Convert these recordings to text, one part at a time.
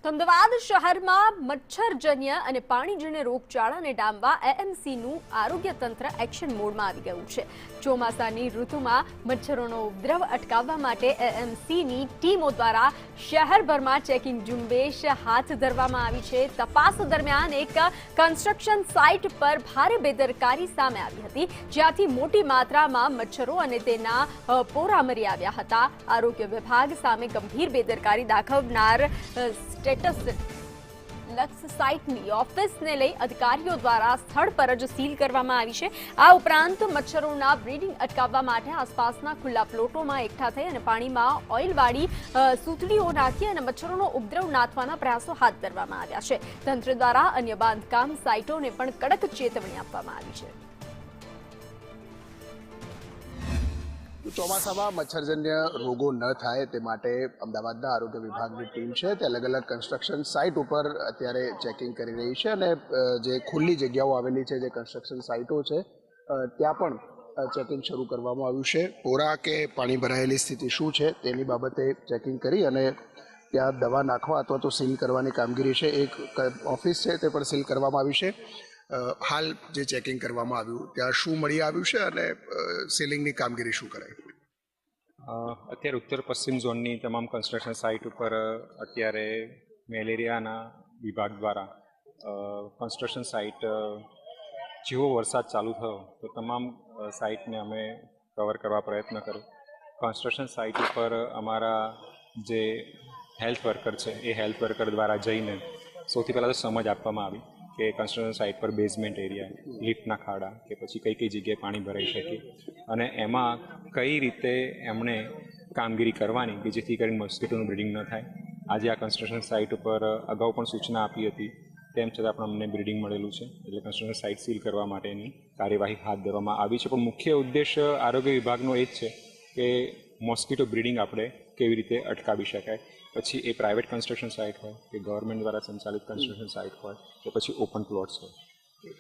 તો અમદાવાદ શહેરમાં મચ્છરજન્ય અને પાણીજન્ય રોગચાળાને ડામવા એએમસીનું આરોગ્ય તંત્ર એક્શન મોડમાં આવી ગયું છે। ચોમાસાની ઋતુમાં મચ્છરોનો ઉપદ્રવ અટકાવવા માટે એએમસીની ટીમો દ્વારા શહેરભરમાં ચેકિંગ ઝુંબેશ હાથ ધરવામાં આવી છે। તપાસ દરમિયાન એક કન્સ્ટ્રક્શન સાઇટ પર ભારે બેદરકારી સામે આવી હતી, જ્યાંથી મોટી માત્રામાં મચ્છરો અને તેના પોરા મરી આવ્યા હતા। આરોગ્ય વિભાગ સામે ગંભીર બેદરકારી દાખવનાર લક્ષ સાઇટની ઓફિસને લઈ અધિકારીઓ દ્વારા સ્થળ પર જ સીલ કરવામાં આવી છે। આ ઉપરાંત મચ્છરોના બ્રીડિંગ અટકાવવા માટે આસપાસના ખુલ્લા પ્લોટોમાં એકઠા થઈ અને પાણીમાં ઓઇલવાળી સૂતળીઓ નાખી અને મચ્છરોનો ઉપદ્રવ નાથવાના પ્રયાસો હાથ ધરવામાં આવ્યા છે। તંત્ર દ્વારા અન્ય બાંધકામ સાઇટોને પણ કડક ચેતવણી આપવામાં આવી છે। ચોમાસામાં મચ્છરજન્ય રોગો ન થાય તે માટે અમદાવાદના આરોગ્ય વિભાગની ટીમ છે તે અલગ અલગ કન્સ્ટ્રક્શન સાઇટ ઉપર અત્યારે ચેકિંગ કરી રહી છે અને જે ખુલ્લી જગ્યાઓ આવેલી છે, જે કન્સ્ટ્રક્શન સાઇટો છે, ત્યાં પણ ચેકિંગ શરૂ કરવામાં આવ્યું છે। પોરા કે પાણી ભરાયેલી સ્થિતિ શું છે તેની બાબતે ચેકિંગ કરી અને ત્યાં દવા નાખવા અથવા તો સીલ કરવાની કામગીરી છે। એક ઓફિસ છે તે પણ સીલ કરવામાં આવી છે। હાલ જે ચેકિંગ કરવામાં આવ્યું ત્યાં શું મળી આવ્યું છે અને સીલિંગની કામગીરી શું કરાઈ? અત્યારે ઉત્તર પશ્ચિમ ઝોનની તમામ કન્સ્ટ્રક્શન સાઇટ ઉપર અત્યારે મેલેરિયાના વિભાગ દ્વારા કન્સ્ટ્રક્શન સાઇટ જેવો વરસાદ ચાલુ થયો તો તમામ સાઇટને અમે કવર કરવા પ્રયત્ન કર્યો। કન્સ્ટ્રક્શન સાઇટ ઉપર અમારા જે હેલ્થ વર્કર છે એ હેલ્થ વર્કર દ્વારા જઈને સૌથી પહેલાં તો સમજ આપવામાં આવી કે કન્સ્ટ્રક્શન સાઇટ પર બેઝમેન્ટ એરિયા, લિફ્ટના ખાડા કે પછી કઈ કઈ જગ્યાએ પાણી ભરાઈ શકે અને એમાં કઈ રીતે એમણે કામગીરી કરવાની કે જેથી કરીને મોસ્કીટોનું બ્રીડિંગ ન થાય। આજે આ કન્સ્ટ્રક્શન સાઇટ ઉપર અગાઉ પણ સૂચના આપી હતી, તેમ છતાં પણ અમને બ્રીડિંગ મળેલું છે, એટલે કન્સ્ટ્રક્શન સાઇટ સીલ કરવા માટેની કાર્યવાહી હાથ ધરવામાં આવી છે। પણ મુખ્ય ઉદ્દેશ્ય આરોગ્ય વિભાગનો એ જ છે કે મોસ્કીટો બ્રીડિંગ આપણે કેવી રીતે અટકાવી શકાય। પછી એ પ્રાઇવેટ કન્સ્ટ્રક્શન સાઇટ હોય કે ગવર્મેન્ટ દ્વારા સંચાલિત કન્સ્ટ્રક્શન સાઇટ હોય કે પછી ઓપન પ્લોટ્સ હોય।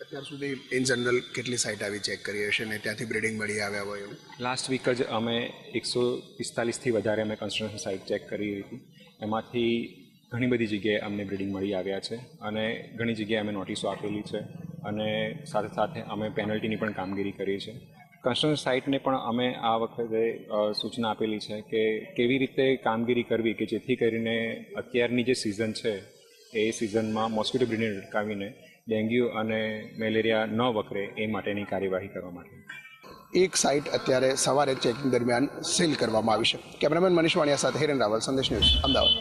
અત્યાર સુધી ઇન જનરલ કેટલી સાઇટ આવી ચેક કરી હશે ને ત્યાંથી બ્રીડિંગ મળી આવ્યા હોય એવું? લાસ્ટ વીક જ અમે 145થી વધારે અમે કન્સ્ટ્રક્શન સાઇટ ચેક કરી હતી, એમાંથી ઘણી બધી જગ્યાએ અમને બ્રીડિંગ મળી આવ્યા છે અને ઘણી જગ્યાએ અમે નોટિસો આપેલી છે અને સાથે સાથે અમે પેનલ્ટીની પણ કામગીરી કરી છે। કન્સ્ટ્રક્શન સાઇટને પણ અમે આ વખતે સૂચના આપેલી છે કે કેવી રીતે કામગીરી કરવી કે જેથી કરીને અત્યારની જે સિઝન છે એ સિઝનમાં મોસ્કીટો બ્રીડિંગ અટકાવીને ડેન્ગ્યુ અને મેલેરિયા ન વકરે એ માટેની કાર્યવાહી કરવા માટે એક સાઇટ અત્યારે સવારે ચેકિંગ દરમિયાન સીલ કરવામાં આવી છે। કેમેરામેન મનીષ વાણિયા સાથે હિરેન રાવલ, સંદેશ ન્યૂઝ, અમદાવાદ।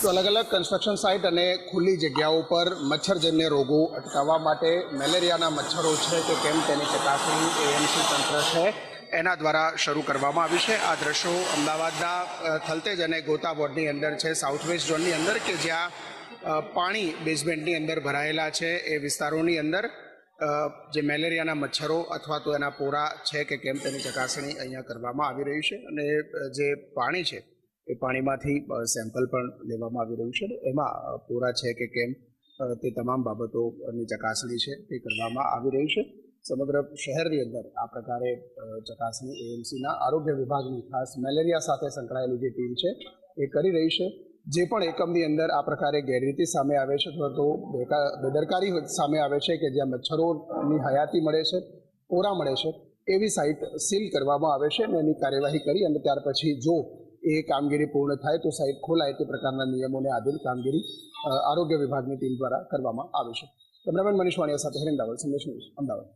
તો અલગ અલગ કન્સ્ટ્રક્શન સાઇટ અને ખુલ્લી જગ્યાઓ પર મચ્છરજન્ય રોગો અટકાવવા માટે મેલેરિયાના મચ્છરો છે કે કેમ તેની ચકાસણી એએમસી તંત્ર છે એના દ્વારા શરૂ કરવામાં આવી છે। આ દ્રશ્યો અમદાવાદના થલતેજ અને ગોતા વોર્ડની અંદર છે, સાઉથ વેસ્ટ ઝોનની અંદર, કે જ્યાં પાણી બેઝમેન્ટની અંદર ભરાયેલા છે। એ વિસ્તારોની અંદર જે મેલેરિયાના મચ્છરો અથવા તો એના પોરા છે કે કેમ તેની ચકાસણી અહીંયા કરવામાં આવી રહી છે અને જે પાણી છે એ પાણીમાંથી સેમ્પલ પણ લેવામાં આવી રહ્યું છે। એમાં પોરા છે કે કેમ તે તમામ બાબતોની ચકાસણી છે તે કરવામાં આવી રહી છે। સમગ્ર શહેરની અંદર આ પ્રકારે ચકાસણી એએમસીના આરોગ્ય વિભાગની ખાસ મેલેરિયા સાથે સંકળાયેલી જે ટીમ છે એ કરી રહી છે। જે પણ એકમની અંદર આ પ્રકારે ગેરરીતિ સામે આવે છે અથવા તો બેદરકારી સામે આવે છે કે જ્યાં મચ્છરોની હયાતી મળે છે, પોરા મળે છે, એવી સાઇટ સીલ કરવામાં આવે છે અને એની કાર્યવાહી કરી અને ત્યાર પછી જો એ કામગીરી પૂર્ણ થાય તો સાઇટ ખોલાય તે પ્રકારના નિયમોને આધીન કામગીરી આરોગ્ય વિભાગની ટીમ દ્વારા કરવામાં આવે છે। કેમેરામેન મનીષ વાણિયા સાથે હિરેન રાવલ, સંદેશ ન્યૂઝ, અમદાવાદ।